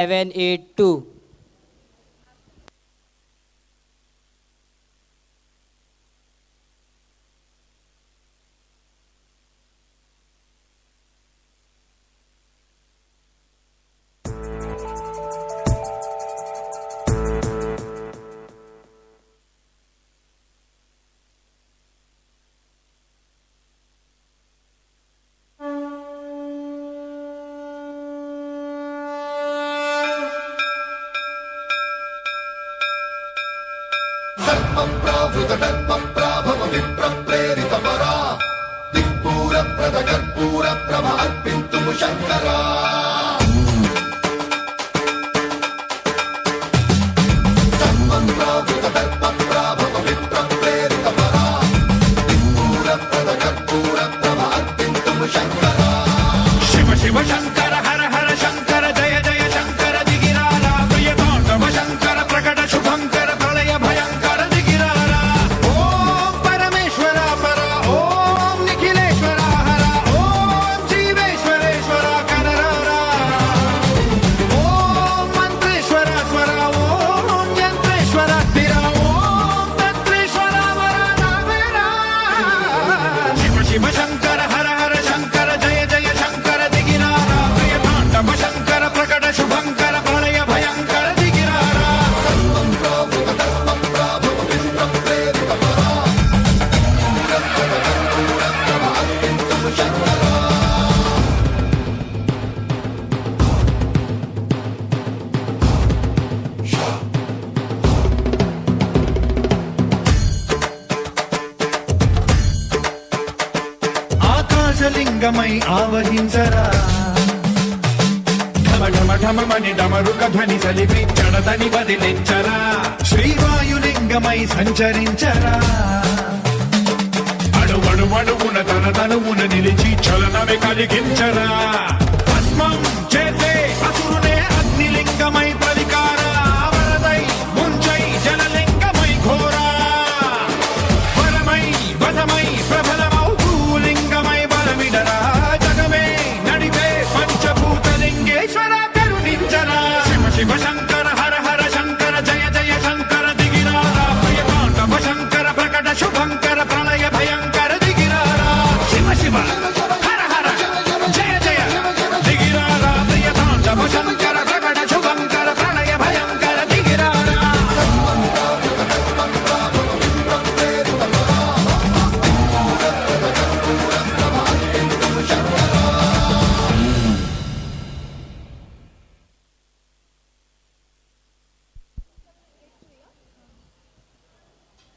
782. సర్వప్రావృతకల్పప్రాభవ విప్రప్రేరితపరా దిక్పూరప్రద కర్పూరప్రభ అర్పింతుము శంకరా సర్వప్రావృతకల్పప్రాభవ విప్రప్రేరితపరా దిక్పూరప్రద కర్పూరప్రభ అర్పింతుము శంకరా శివ శివ శంకర హర హర శంకర జయ జయ శంకర దిగిరారా ప్రియ తాండవ శంకర ప్రకట శుభంకర ప్రళయ భయంకర దిగిరారా ఓం పరమేశ్వర పర ఓం నిఖిలేశ్వర హర ఓం జీవేశ్వరేశ్వర కనరారా ఓం మంత్రేశ్వర స్వర ఓం యంత్రేశ్వర స్థిర ఓం తంత్రేశ్వర వర నావేరా శివ శివ శంకర హర హర శంకర జయ జయ శంకర దిగిరారా ప్రియ తాండవ శంకర ప్రకట శుభంకర ప్రళయ భయంకర దిగిరారా సర్వప్రావృతకల్పప్రాభవ విప్రప్రేరితపరా దిక్పూరప్రద కర్పూరప్రభ అర్పింతుము శంకరా ఆకాశలింగమై ఆవహించరా ఢమ ఢమ ఢమమని డమరుక ధ్వని సలిపి చడదని వదిలించరా శ్రీవాయులింగమై సంచరించరా అడుగడుగడుగున తన తనువున నిలిచి చలనమే కలిగించరా భస్మం